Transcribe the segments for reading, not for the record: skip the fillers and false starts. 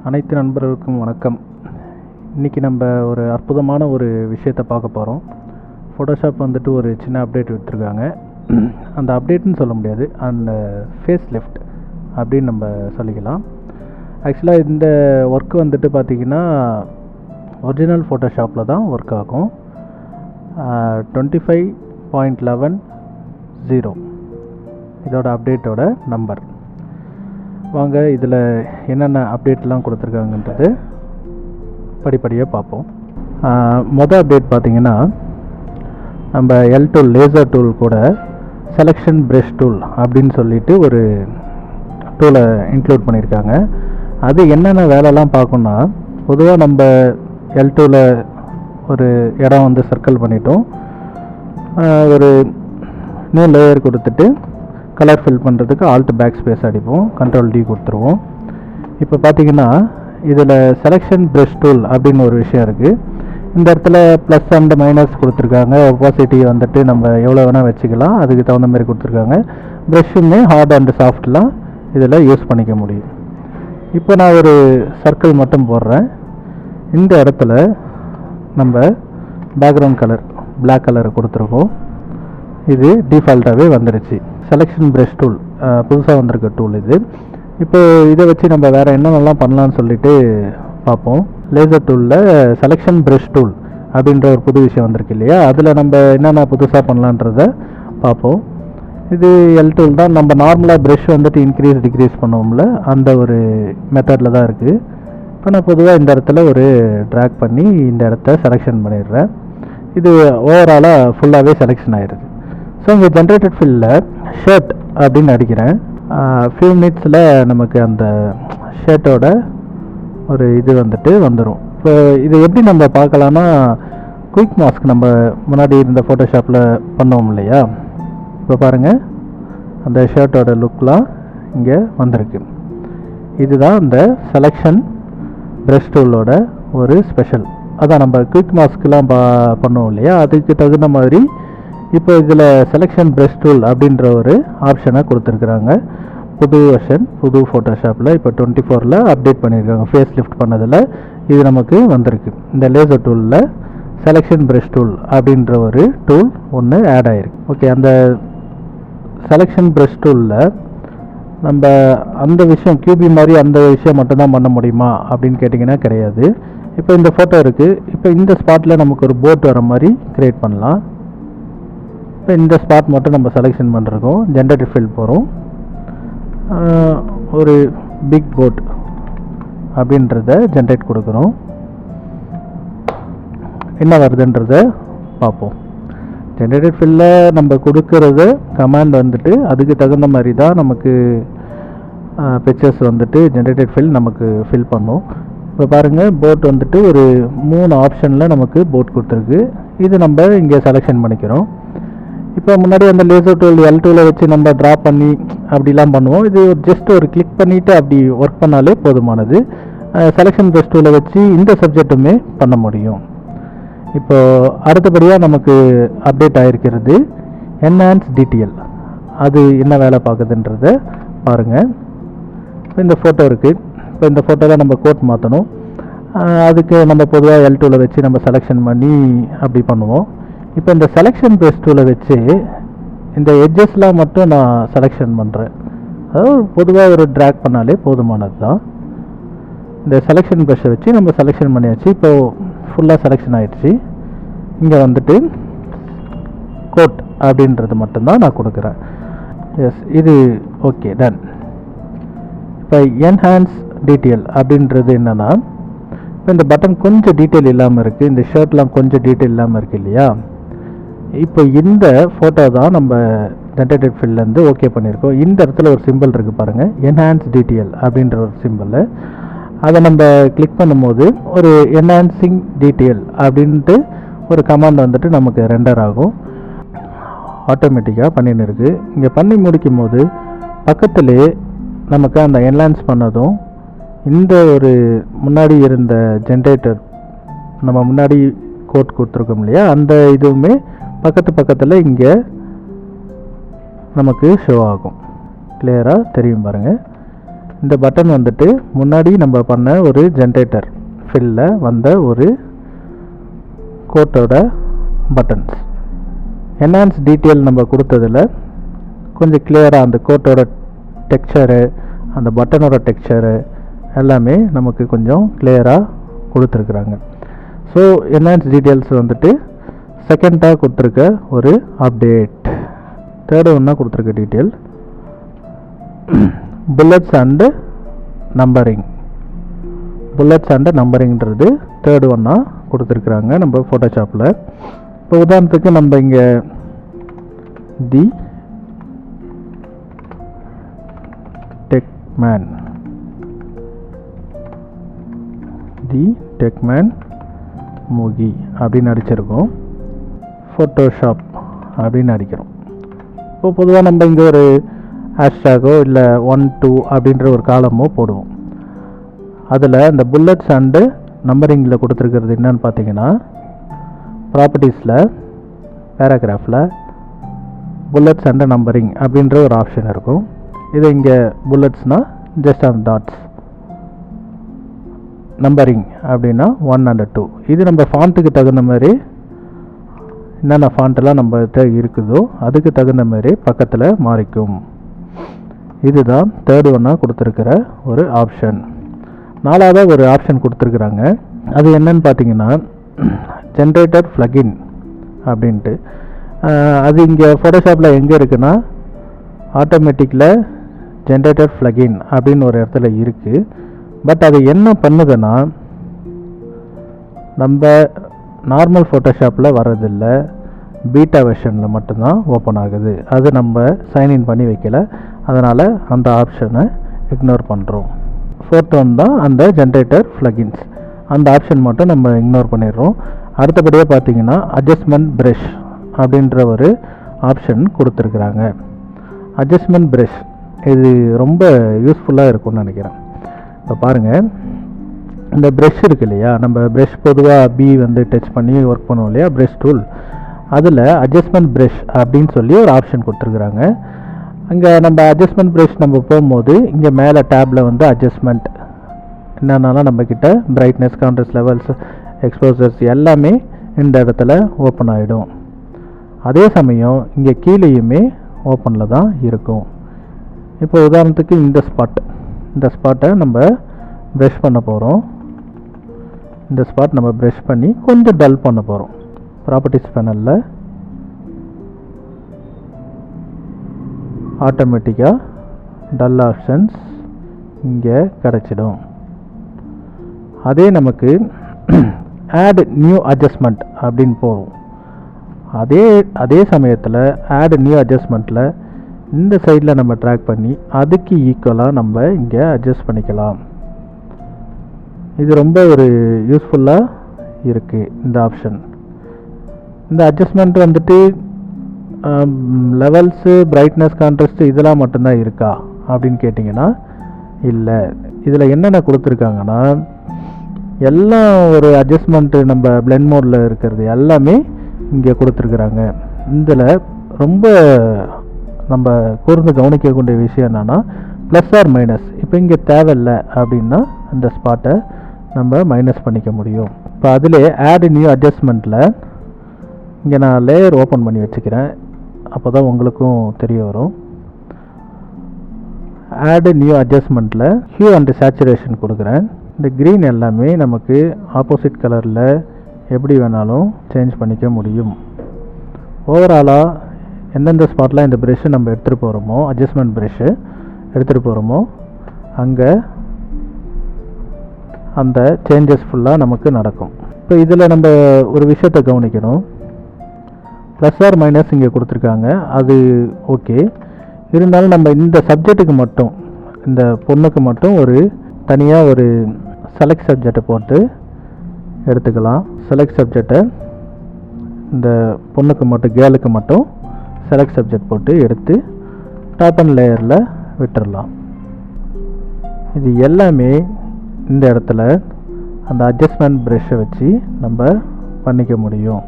அனைத்து நண்பர்களுக்கும் வணக்கம். இன்றைக்கி நம்ம ஒரு அற்புதமான ஒரு விஷயத்தை பார்க்க போகிறோம். ஃபோட்டோஷாப் வந்துட்டு ஒரு சின்ன அப்டேட் விட்டுருக்காங்க. அந்த அப்டேட்னு சொல்ல முடியாது, அந்த ஃபேஸ் லிஃப்ட் அப்படின்னு நம்ம சொல்லிக்கலாம். ஆக்சுவலாக இந்த ஒர்க் வந்துட்டு பார்த்திங்கன்னா ஒரிஜினல் ஃபோட்டோஷாப்பில் தான் ஒர்க் ஆகும். 25.11.0 இதோட அப்டேட்டோட நம்பர். வாங்க இதில் என்னென்ன அப்டேட்லாம் கொடுத்துருக்காங்கன்றது படிப்படியாக பார்ப்போம். மொதல் அப்டேட் பார்த்திங்கன்னா, நம்ம எல் டூல் லேசர் டூல் கூட செலெக்ஷன் ப்ரஷ் டூல் அப்படின்னு சொல்லிட்டு ஒரு டூலை இன்க்ளூட் பண்ணியிருக்காங்க. அது என்னென்ன வேலைலாம் பார்க்கணுன்னா, பொதுவாக நம்ம எல் டூவில் ஒரு இடம் வந்து சர்க்கிள் பண்ணிட்டோம், ஒரு நியூ லேயர் கொடுத்துட்டு கலர் ஃபில் பண்ணுறதுக்கு ஆல்ட் பேக் ஸ்பேஸ் அடிப்போம், கண்ட்ரோல் டி கொடுத்துருவோம். இப்போ பார்த்தீங்கன்னா இதில் செலெக்ஷன் ப்ரஷ் டூல் அப்படின்னு ஒரு விஷயம் இருக்குது. இந்த இடத்துல ப்ளஸ் அண்ட் மைனஸ் கொடுத்துருக்காங்க. ஒப்பாசிட்டி வந்துட்டு நம்ம எவ்வளோ வேணால் வச்சுக்கலாம், அதுக்கு தகுந்த மாதிரி கொடுத்துருக்காங்க. ப்ரஷ்ஷுமே ஹார்ட் அண்ட் சாஃப்ட்லாம் இதில் யூஸ் பண்ணிக்க முடியும். இப்போ நான் ஒரு சர்க்கிள் மட்டும் போடுறேன். இந்த இடத்துல நம்ம பேக்ரவுண்ட் கலர் பிளாக் கலர் கொடுத்துருக்கோம். இது டிஃபால்ட்டாகவே வந்துடுச்சு. செலெக்ஷன் ப்ரஷ் டூல் புதுசாக வந்திருக்க டூல் இது. இப்போ இதை வச்சு நம்ம வேறு என்னென்னலாம் பண்ணலான்னு சொல்லிட்டு பார்ப்போம். லேசர் டூலில் செலெக்ஷன் ப்ரஷ் டூல் அப்படின்ற ஒரு புது விஷயம் வந்திருக்கு இல்லையா, அதில் நம்ம என்னென்ன புதுசாக பண்ணலான்றத பார்ப்போம். இது எல் டூல் தான். நம்ம நார்மலாக ப்ரஷ் வந்துட்டு இன்க்ரீஸ் டிக்ரீஸ் பண்ணுவோம்ல, அந்த ஒரு மெத்தடில் தான் இருக்குது. இப்போ நான் பொதுவாக இந்த இடத்துல ஒரு ட்ராக் பண்ணி இந்த இடத்த செலெக்ஷன் பண்ணிடுறேன். இது ஓவராலாக ஃபுல்லாகவே செலெக்ஷன் ஆகிடுது. ஸோ இங்கே ஜென்ரேட்டட் ஃபில்லில் ஷர்ட் அப்படின்னு அடிக்கிறேன். ஃபியூ மினிட்ஸில் நமக்கு அந்த ஷர்ட்டோட ஒரு இது வந்துட்டு வந்துடும். இப்போ இதை எப்படி நம்ம பார்க்கலான்னா, குயிக் மாஸ்க் நம்ம முன்னாடி இருந்த ஃபோட்டோஷாப்பில் பண்ணோம் இல்லையா, இப்போ பாருங்கள் அந்த ஷர்ட்டோட லுக்லாம் இங்கே வந்திருக்கு. இதுதான் இந்த செலெக்ஷன் ப்ரஷ் டூலோட ஒரு ஸ்பெஷல். அதான் நம்ம குயிக் மாஸ்க்லாம் பண்ணோம் இல்லையா, அதுக்கு தகுந்த மாதிரி இப்போ இதில் செலெக்ஷன் ப்ரஷ் டூல் அப்படின்ற ஒரு ஆப்ஷனை கொடுத்துருக்குறாங்க. புது வெர்ஷன், புது ஃபோட்டோஷாப்பில் இப்போ 24 அப்டேட் பண்ணியிருக்காங்க. ஃபேஸ் லிஃப்ட் பண்ணதில் இது நமக்கு வந்திருக்கு. இந்த லேசர் டூலில் செலெக்ஷன் ப்ரஷ் டூல் அப்படின்ற ஒரு டூல் ஒன்று ஆட் ஆகிருக்கு. ஓகே, அந்த செலெக்ஷன் ப்ரஷ் டூலில் நம்ம அந்த விஷயம் கியூபி மாதிரி அந்த விஷயம் மட்டும்தான் பண்ண முடியுமா அப்படின்னு கேட்டிங்கன்னா கிடையாது. இப்போ இந்த ஃபோட்டோ இருக்குது. இப்போ இந்த ஸ்பாட்டில் நமக்கு ஒரு போட் வர மாதிரி க்ரியேட் பண்ணலாம். இப்போ இந்த ஸ்பாட் மட்டும் நம்ம செலெக்ஷன் பண்ணுறோம், ஜென்ரேட்டட் ஃபில் போகிறோம், ஒரு பிக் போட் அப்படின்றத ஜென்ரேட் கொடுக்குறோம். என்ன வருதுன்றத பார்ப்போம். ஜென்ரேட்டட் ஃபில்லில் நம்ம கொடுக்கறது கமாண்ட் வந்துட்டு அதுக்கு தகுந்த மாதிரி தான் நமக்கு பிக்சர்ஸ் வந்துட்டு ஜென்ரேட்டட் ஃபில் நமக்கு ஃபில் பண்ணும். இப்போ பாருங்கள், போட் வந்துட்டு ஒரு 3 ஆப்ஷனில் நமக்கு போட் கொடுத்துருக்கு. இது நம்ம இங்கே செலெக்ஷன் பண்ணிக்கிறோம். இப்போ முன்னாடி அந்த லேசர் டூல் எல் டூவில் வச்சு நம்ம ட்ரா பண்ணி அப்படிலாம் பண்ணுவோம். இது ஜஸ்ட் ஒரு கிளிக் பண்ணிவிட்டு அப்படி ஒர்க் பண்ணாலே போதுமானது. செலெக்ஷன் ப்ரஷ் டூலை வச்சு இந்த சப்ஜெக்ட்டுமே பண்ண முடியும். இப்போது அடுத்தபடியாக நமக்கு அப்டேட் ஆகிருக்கிறது என்ஹான்ஸ் டீட்டெயில். அது என்ன வேலை பார்க்குதுன்றத பாருங்கள். இப்போ இந்த ஃபோட்டோ இருக்குது. இப்போ இந்த ஃபோட்டோவில் நம்ம கோட் மாற்றணும். அதுக்கு நம்ம பொதுவாக எல் டூவில் வச்சு நம்ம செலெக்ஷன் பண்ணி அப்படி பண்ணுவோம். இப்போ இந்த செலெக்ஷன் ப்ரஷ் டூலை வச்சு இந்த எட்ஜஸ்லாம் மட்டும் நான் செலெக்ஷன் பண்ணுறேன். அதாவது பொதுவாக ஒரு ட்ராக் பண்ணாலே போதுமானது தான். இந்த செலெக்ஷன் ப்ரஷ்ஷை வச்சு நம்ம செலெக்ஷன் பண்ணியாச்சு. இப்போது ஃபுல்லாக செலெக்ஷன் ஆகிடுச்சு. இங்கே வந்துட்டு கோட் அப்படின்றது மட்டும்தான் நான் கொடுக்குறேன். எஸ், இது ஓகே, டன். இப்போ என்ஹான்ஸ் டீட்டெயில் அப்படின்றது என்னென்னா, இப்போ இந்த பட்டன் கொஞ்சம் டீட்டெயில் இல்லாமல் இருக்குது, இந்த ஷர்ட்லாம் கொஞ்சம் டீட்டெயில் இல்லாமல் இருக்குது இல்லையா. இப்போ இந்த ஃபோட்டோ தான் நம்ம ஜென்ரேட்டட் ஃபில்லேருந்து ஓகே பண்ணியிருக்கோம். இந்த இடத்துல ஒரு சிம்பிள் இருக்குது பாருங்கள், என்ஹான்ஸ் டீட்டெயில் அப்படின்ற ஒரு சிம்பிள். அதை நம்ம கிளிக் பண்ணும்போது ஒரு என்ஹான்சிங் டீட்டெயில் அப்படின்ட்டு ஒரு கமாண்ட் வந்துட்டு நமக்கு ரெண்டர் ஆகும். ஆட்டோமேட்டிக்காக பண்ணின்னு இருக்குது. இங்கே பண்ணி முடிக்கும் போது பக்கத்துலேயே நமக்கு அந்த என்ஹான்ஸ் பண்ணதும் இந்த ஒரு முன்னாடி இருந்த ஜென்ரேட்டர் நம்ம முன்னாடி கோட் கொடுத்துருக்கோம் இல்லையா, அந்த இதுவுமே பக்கத்தில் இங்கே நமக்கு ஷோ ஆகும். கிளியராக தெரியும் பாருங்கள். இந்த பட்டன் வந்துட்டு முன்னாடி நம்ம பண்ண ஒரு ஜென்ரேட்டர் ஃபில்ல வந்த ஒரு கோட்டோட பட்டன்ஸ். என்ஹான்ஸ் டீட்டெயில் நம்ம கொடுத்ததில் கொஞ்சம் கிளியராக அந்த கோட்டோட டெக்ஸ்சரு, அந்த பட்டனோட டெக்ஸ்சரு எல்லாமே நமக்கு கொஞ்சம் கிளியராக கொடுத்துருக்குறாங்க. ஸோ என்ஹான்ஸ் டீட்டெயில்ஸ் வந்துட்டு செகண்டாக கொடுத்துருக்க ஒரு அப்டேட். தேர்டு ஒன்றா கொடுத்துருக்க detail bullets and numbering. Bullets and நம்பரிங்கிறது தேர்டு ஒன்றா கொடுத்துருக்குறாங்க நம்ம ஃபோட்டோஷாப்பில். இப்போ உதாரணத்துக்கு நம்ம இங்கே தி டெக்மேன் மூகி அப்படின்னு அடிச்சிருக்கோம். ஃபோட்டோஷாப் அப்படின்னு அடிக்கிறோம். இப்போ பொதுவாக நம்ம இங்கே ஒரு ஹேஷ்டேகோ இல்லை 1 2 அப்படின்ற ஒரு காலமோ போடுவோம். அதில் இந்த புல்லட்ஸ் அண்டு நம்பரிங்கில் கொடுத்துருக்கிறது என்னன்னு பார்த்தீங்கன்னா, ப்ராப்பர்ட்டிஸில் பேராகிராஃபில் புல்லட்ஸ் அண்டு நம்பரிங் அப்படின்ற ஒரு ஆப்ஷன் இருக்கும். இது இங்கே புல்லட்ஸ்னால் ஜஸ்ட் அந்த டாட்ஸ், நம்பரிங் அப்படின்னா 1 and 2. இது நம்ம ஃபாண்ட்டுக்கு தகுந்த மாதிரி என்னென்ன ஃபாண்ட்டெல்லாம் நம்மகிட்ட இருக்குதோ அதுக்கு தகுந்த மாதிரி பக்கத்தில் மாறிக்கும். இதுதான் தேர்டு ஒன்றா கொடுத்துருக்கிற ஒரு ஆப்ஷன். நாலாவதாக ஒரு ஆப்ஷன் கொடுத்துருக்குறாங்க. அது என்னன்னு பார்த்தீங்கன்னா ஜென்ரேட்டர் ஃப்ளகின் அப்படின்ட்டு. அது இங்கே ஃபோட்டோஷாப்பில் எங்கே இருக்குன்னா ஆட்டோமேட்டிக்கில் ஜென்ரேட்டர் ஃப்ளகின் அப்படின்னு ஒரு இடத்துல இருக்குது. பட் அது என்ன பண்ணுதுன்னா, நம்ம நார்மல் ஃபோட்டோஷாப்பில் வர்றதில்லை, பீட்டா வெர்ஷனில் மட்டும்தான் ஓப்பன் ஆகுது. அது நம்ம சைன்இன் பண்ணி வைக்கல, அதனால் அந்த ஆப்ஷனை இக்னோர் பண்ணுறோம். ஃபோர்த் ஒன் தான் அந்த ஜென்ரேட்டர் ஃப்ளகின்ஸ், அந்த ஆப்ஷன் மட்டும் நம்ம இக்னோர் பண்ணிடுறோம். அடுத்தபடியாக பார்த்தீங்கன்னா அட்ஜஸ்ட்மெண்ட் ப்ரஷ் அப்படின்ற ஒரு ஆப்ஷன் கொடுத்துருக்குறாங்க. அட்ஜஸ்ட்மெண்ட் ப்ரஷ் இது ரொம்ப யூஸ்ஃபுல்லாக இருக்கும்னு நினைக்கிறேன். இப்போ பாருங்கள், இந்த ப்ரஷ் இருக்கு இல்லையா, நம்ம ப்ரஷ் பொதுவாக பி வந்து டச் பண்ணி ஒர்க் பண்ணுவோம் இல்லையா, ப்ரஷ் டூல். அதில் அட்ஜஸ்ட்மெண்ட் ப்ரஷ் அப்படின்னு சொல்லி ஒரு ஆப்ஷன் கொடுத்துருக்குறாங்க. அங்கே நம்ம அட்ஜஸ்ட்மெண்ட் ப்ரஷ் நம்ம போகும்போது இங்கே மேலே டேப்பில் வந்து அட்ஜஸ்ட்மெண்ட் என்னென்னாலும் நம்மக்கிட்ட பிரைட்னஸ், கான்ட்ராஸ்ட் லெவல்ஸ், எக்ஸ்போசர்ஸ் எல்லாமே இந்த இடத்துல ஓப்பன் ஆகிடும். அதே சமயம் இங்கே கீழேயுமே ஓப்பனில் தான் இருக்கும். இப்போ உதாரணத்துக்கு இந்த ஸ்பாட்டை நம்ம ப்ரஷ் பண்ண போகிறோம். இந்த ஸ்பாட் நம்ம ப்ரஷ் பண்ணி கொஞ்சம் டல் பண்ண போகிறோம். ப்ராப்பர்ட்டிஸ் பேனலில் ஆட்டோமேட்டிக்காக டல் ஆப்ஷன்ஸ் இங்கே கிடச்சிடும். அதே நமக்கு ஆட் நியூ அட்ஜஸ்ட்மெண்ட் அப்படின்னு போகும். அதே சமயத்தில் ஆட் நியூ அட்ஜஸ்ட்மெண்ட்டில் இந்த சைடில் நம்ம ட்ராக் பண்ணி அதுக்கு ஈக்குவலாக நம்ம இங்கே அட்ஜஸ்ட் பண்ணிக்கலாம். இது ரொம்ப ஒரு யூஸ்ஃபுல்லாக இருக்குது இந்த ஆப்ஷன். இந்த அட்ஜஸ்ட்மெண்ட் வந்துட்டு லெவல்ஸு, பிரைட்னஸ், கான்ட்ராஸ்ட்டு இதெல்லாம் மட்டும்தான் இருக்கா அப்படின்னு கேட்டிங்கன்னா இல்லை. இதில் என்னென்ன கொடுத்துருக்காங்கன்னா எல்லாம் ஒரு அட்ஜஸ்ட்மெண்ட்டு நம்ம பிளெண்ட் மோடில் இருக்கிறது எல்லாமே இங்கே கொடுத்துருக்குறாங்க. இதில் ரொம்ப நம்ம கூர்ந்து கவனிக்கக்கூடிய விஷயம் என்னென்னா ப்ளஸ் ஆர் மைனஸ். இப்போ இங்கே தேவையில்லை அப்படின்னா அந்த ஸ்பாட்டை நம்ம மைனஸ் பண்ணிக்க முடியும். இப்போ அதிலே ஆட் நியூ அட்ஜஸ்ட்மெண்ட்டில் இங்கே நான் லேயர் ஓப்பன் பண்ணி வச்சுக்கிறேன், அப்போ தான் உங்களுக்கும் தெரிய வரும். ஆட் நியூ அட்ஜஸ்ட்மெண்ட்டில் ஹியூ அண்ட் சேச்சுரேஷன் கொடுக்குறேன். இந்த க்ரீன் எல்லாமே நமக்கு ஆப்போசிட் கலரில் எப்படி வேணாலும் சேஞ்ச் பண்ணிக்க முடியும். ஓவராலாக எந்தெந்த ஸ்பாட்டில் இந்த ப்ரெஷ்ஷு நம்ம எடுத்துகிட்டு போகிறோமோ, அட்ஜஸ்ட்மெண்ட் ப்ரெஷ்ஷு எடுத்துகிட்டு போகிறோமோ அங்கே அந்த சேஞ்சஸ் ஃபுல்லாக நமக்கு நடக்கும். இப்போ இதில் நம்ம ஒரு விஷயத்தை கவனிக்கணும். ப்ளஸ் ஆர் மைனஸ் இங்கே கொடுத்துருக்காங்க, அது ஓகே. இருந்தாலும் நம்ம இந்த சப்ஜெக்ட்டுக்கு மட்டும், இந்த பொண்ணுக்கு மட்டும் ஒரு தனியாக ஒரு செலக்ட் சப்ஜெக்டை போட்டு எடுத்துக்கலாம். செலக்ட் சப்ஜெக்டை இந்த பொண்ணுக்கு மட்டும், கேர்ளுக்கு மட்டும் செலக்ட் சப்ஜெக்ட் போட்டு எடுத்து டாப் அண்ட் லேயரில் விட்டுடலாம். இது எல்லாமே இந்த இடத்துல அந்த அட்ஜஸ்ட்மெண்ட் ப்ரெஷ்ஷை வச்சு நம்ம பண்ணிக்க முடியும்.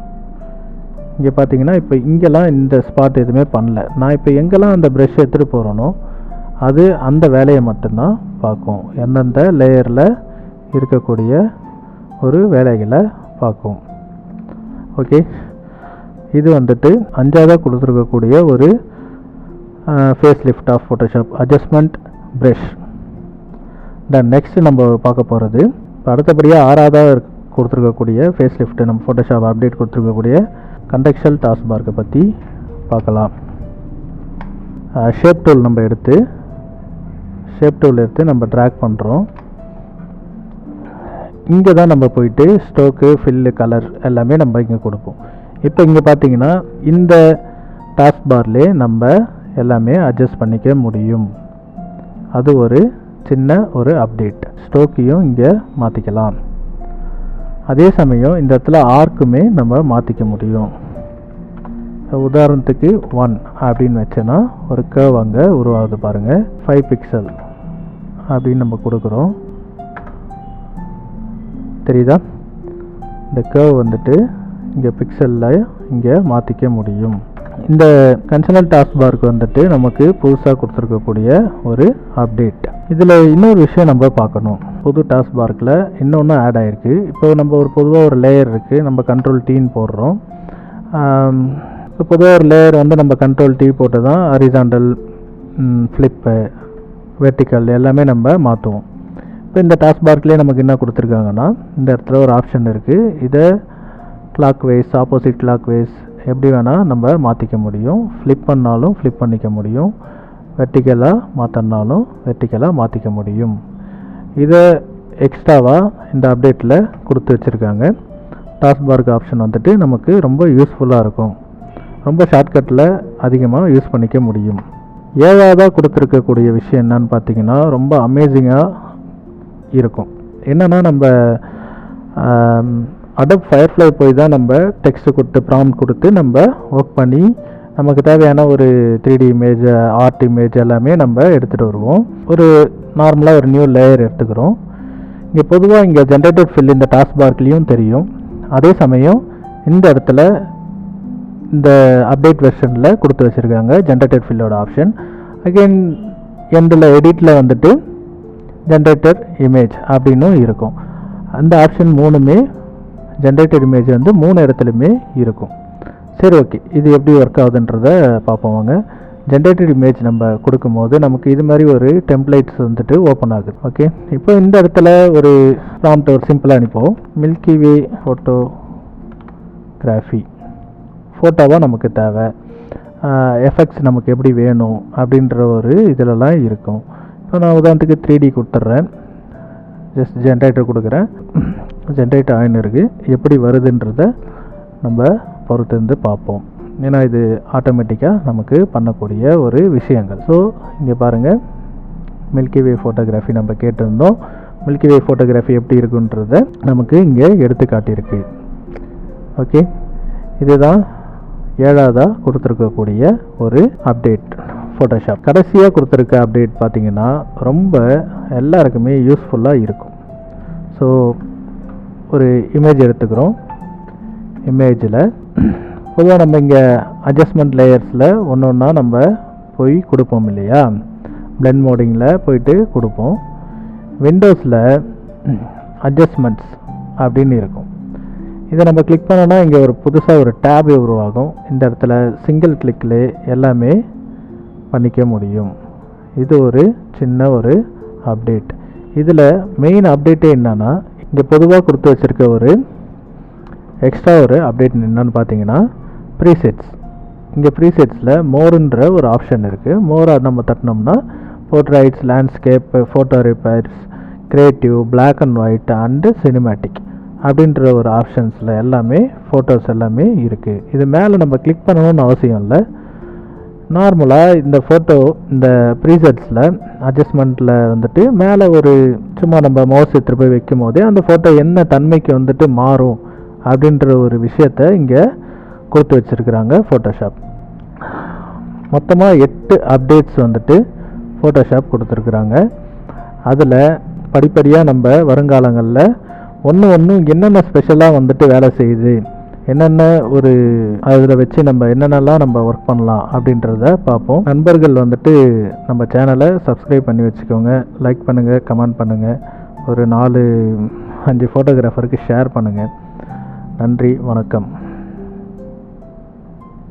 இங்கே பார்த்தீங்கன்னா இப்போ இங்கெல்லாம் இந்த ஸ்பாட் எதுவுமே பண்ணல. நான் இப்போ எங்கெல்லாம் அந்த ப்ரெஷ் எடுத்துகிட்டு போகிறேனோ அது அந்த வேலையை மட்டும்தான் பார்க்கும், எந்தெந்த லேயரில் இருக்கக்கூடிய ஒரு வேலைகளை பார்க்கும். ஓகே, இது வந்துட்டு 5ஆவதாக கொடுத்துருக்கக்கூடிய ஒரு face lift of Photoshop adjustment brush. Then next நம்ம பார்க்க போகிறது இப்போ அடுத்தபடியாக 6ஆவதாக கொடுத்துருக்கக்கூடிய ஃபேஸ் லிஃப்ட் நம்ம ஃபோட்டோஷாப் அப்டேட் கொடுத்துருக்கக்கூடிய கண்டெக்ஸ்சுவல் டாஸ்க் பார்க்கை பற்றி பார்க்கலாம். ஷேப் டூல் நம்ம எடுத்து நம்ம ட்ராக் பண்ணுறோம். இங்கே தான் நம்ம போயிட்டு ஸ்ட்ரோக்கு, ஃபில்லு, கலர் எல்லாமே நம்ம இங்கே கொடுப்போம். இப்போ இங்கே பார்த்தீங்கன்னா இந்த டாஸ்க் பார்லேயே நம்ம எல்லாமே அட்ஜஸ்ட் பண்ணிக்க முடியும். அது ஒரு சின்ன ஒரு அப்டேட். ஸ்ட்ரோக்கையும் இங்கே மாற்றிக்கலாம். அதே சமயம் இந்த இடத்துல ஆர்க்குமே நம்ம மாற்றிக்க முடியும். உதாரணத்துக்கு 1 அப்படின்னு வச்சோன்னா ஒரு கர்வ் அங்கே உருவாகுது பாருங்கள். 5 பிக்சல் அப்படின்னு நம்ம கொடுக்குறோம். தெரியுதா? இந்த கர்வ் வந்துட்டு இங்கே பிக்சலில் இங்கே மாற்றிக்க முடியும். இந்த கன்சனல் டாஸ்க் பார்க்கு வந்துட்டு நமக்கு புதுசாக கொடுத்துருக்கக்கூடிய ஒரு அப்டேட். இதில் இன்னொரு விஷயம் நம்ம பார்க்கணும். புது டாஸ்க் பார்க்கில் இன்னொன்று ஆட் ஆகிருக்கு. இப்போ நம்ம பொதுவாக ஒரு லேயர் இருக்குது, நம்ம கண்ட்ரோல் டீன்னு போடுறோம். இப்போ பொதுவாக ஒரு லேயர் வந்து நம்ம கண்ட்ரோல் டீ போட்டு தான் ஹரிசாண்டல், ஃப்ளிப்பு, வெர்டிக்கல் எல்லாமே நம்ம மாற்றுவோம். இப்போ இந்த டாஸ்க் பார்க்லேயே நமக்கு என்ன கொடுத்துருக்காங்கன்னா இந்த இடத்துல ஒரு ஆப்ஷன் இருக்குது. இதை clockwise, opposite clockwise எப்படி வேணால் நம்ம மாற்றிக்க முடியும். ஃப்ளிப் பண்ணாலும் ஃப்ளிப் பண்ணிக்க முடியும், வெர்டிக்கலாக மாற்றினாலும் வெர்டிக்கலாக மாற்றிக்க முடியும். இதை எக்ஸ்ட்ராவாக இந்த அப்டேட்டில் கொடுத்து வச்சுருக்காங்க. டாஸ்க் பார்க் ஆப்ஷன் வந்துட்டு நமக்கு ரொம்ப யூஸ்ஃபுல்லாக இருக்கும். ரொம்ப ஷார்ட்கட்டில் அதிகமாக யூஸ் பண்ணிக்க முடியும். 7ஆவதாக கொடுத்துருக்கக்கூடிய விஷயம் என்னன்னு பார்த்தீங்கன்னா ரொம்ப அமேசிங்காக இருக்கும். என்னென்னா நம்ம அடோப் ஃபயர்ஃப்ளை போய் தான் நம்ம டெக்ஸ்ட் கொடுத்து ப்ராம்ப்ட் கொடுத்து நம்ம ஒர்க் பண்ணி நமக்கு தேவையான ஒரு 3D இமேஜ், ஆர்ட் இமேஜ் எல்லாமே நம்ம எடுத்துகிட்டு வருவோம். ஒரு நார்மலாக ஒரு நியூ லேயர் எடுத்துக்கிறோம். இங்கே பொதுவாக இங்கே ஜென்ரேட்டட் ஃபில் இந்த டாஸ்க் பார்க்லேயும் தெரியும். அதே சமயம் இந்த இடத்துல இந்த அப்டேட் வெர்ஷனில் கொடுத்து வச்சுருக்காங்க ஜென்ரேட்டட் ஃபில்லோட ஆப்ஷன். அகெயின் எண்டில் எடிட்டில் வந்துட்டு ஜென்ரேட்டட் இமேஜ் அப்படின்னும் இருக்கும். அந்த ஆப்ஷன் 3மே ஜென்ரேட்டட் இமேஜ் வந்து 3 இடத்துலையுமே இருக்கும். சரி, ஓகே, இது எப்படி ஒர்க் ஆகுதுன்றதை பார்ப்போம் வாங்க. ஜென்ரேட்டட் இமேஜ் நம்ம கொடுக்கும்போது நமக்கு இது மாதிரி ஒரு டெம்ப்ளேட்ஸ் வந்துட்டு ஓப்பன் ஆகுது. ஓகே, இப்போ இந்த இடத்துல ஒரு ப்ராம்ப்ட் ஒரு சிம்பிளாக அனுப்போம். மில்கி வே ஃபோட்டோகிராஃபி ஃபோட்டோவாக நமக்கு தேவை, எஃபெக்ட்ஸ் நமக்கு எப்படி வேணும் அப்படின்ற ஒரு இதிலலாம் இருக்கும். இப்போ நான் உதாரணத்துக்கு 3D கொடுத்துட்றேன். ஜஸ்ட் ஜென்ரேட்டர் கொடுக்குறேன். ஜென்ரேட் ஆயின் இருக்குது. எப்படி வருதுன்றத நம்ம பொறுத்திருந்து பார்ப்போம். ஏன்னா இது ஆட்டோமேட்டிக்காக நமக்கு பண்ணக்கூடிய ஒரு விஷயங்கள். ஸோ இங்கே பாருங்கள், மில்கி வே ஃபோட்டோகிராஃபி நம்ம கேட்டிருந்தோம். மில்கி வே ஃபோட்டோகிராஃபி எப்படி இருக்குன்றத நமக்கு இங்கே எடுத்து காட்டியிருக்கு. ஓகே, இதுதான் 7ஆவதாக கொடுத்துருக்கக்கூடிய ஒரு அப்டேட் ஃபோட்டோஷாப். கடைசியாக கொடுத்துருக்க அப்டேட் பார்த்திங்கன்னா ரொம்ப எல்லாருக்குமே யூஸ்ஃபுல்லாக இருக்கும். ஸோ ஒரு இமேஜ் எடுத்துக்கிறோம். இமேஜில் பொதுவாக நம்ம இங்கே அட்ஜஸ்ட்மெண்ட் லேயர்ஸில் ஒன்று ஒன்றா நம்ம போய் கொடுப்போம் இல்லையா? பிளெண்ட் மோடிங்கில் போயிட்டு கொடுப்போம். விண்டோஸில் அட்ஜஸ்ட்மெண்ட்ஸ் அப்படின்னு இருக்கும். இதை நம்ம கிளிக் பண்ணோன்னா இங்கே ஒரு புதுசாக ஒரு டேப் உருவாகும். இந்த இடத்துல சிங்கிள் கிளிக்கில் எல்லாமே பண்ணிக்க முடியும். இது ஒரு சின்ன ஒரு அப்டேட். இதில் மெயின் அப்டேட்டே என்னன்னா, இங்கே பொதுவாக கொடுத்து வச்சுருக்க ஒரு எக்ஸ்ட்ரா ஒரு அப்டேட் என்னன்னு பார்த்தீங்கன்னா ப்ரீசெட்ஸ். இங்கே ப்ரீசெட்ஸில் மோருன்ற ஒரு ஆப்ஷன் இருக்குது. மோராக நம்ம தட்டினோம்னா portraits, landscape, photo repairs, creative, black and white and cinematic அப்படின்ற ஒரு ஆப்ஷன்ஸில் எல்லாமே ஃபோட்டோஸ் எல்லாமே இருக்குது. இது மேலே நம்ம கிளிக் பண்ணணும்னு அவசியம் இல்லை. நார்மலாக இந்த ஃபோட்டோ இந்த ப்ரீசெட்ஸில் அட்ஜஸ்ட்மெண்ட்டில் வந்துட்டு மேலே ஒரு சும்மா நம்ம மவுஸ் எடுத்துகிட்டு போய் வைக்கும் போதே அந்த ஃபோட்டோ என்ன தன்மைக்கு வந்துட்டு மாறும் அப்படின்ற ஒரு விஷயத்தை இங்கே கொடுத்து வச்சுருக்குறாங்க ஃபோட்டோஷாப். மொத்தமாக 8 அப்டேட்ஸ் வந்துட்டு ஃபோட்டோஷாப் கொடுத்துருக்குறாங்க. அதில் படிப்படியாக நம்ம வருங்காலங்களில் ஒன்று என்னென்ன ஸ்பெஷலாக வந்துட்டு வேலை செய்யுது, என்னென்ன ஒரு அதில் வச்சு நம்ம என்னென்னலாம் நம்ம ஒர்க் பண்ணலாம் அப்படின்றத பார்ப்போம். நண்பர்கள் வந்துட்டு நம்ம சேனலை சப்ஸ்கிரைப் பண்ணி வச்சுக்கோங்க, லைக் பண்ணுங்கள், கமெண்ட் பண்ணுங்கள், ஒரு 4-5 ஃபோட்டோகிராஃபருக்கு ஷேர் பண்ணுங்கள். நன்றி, வணக்கம்.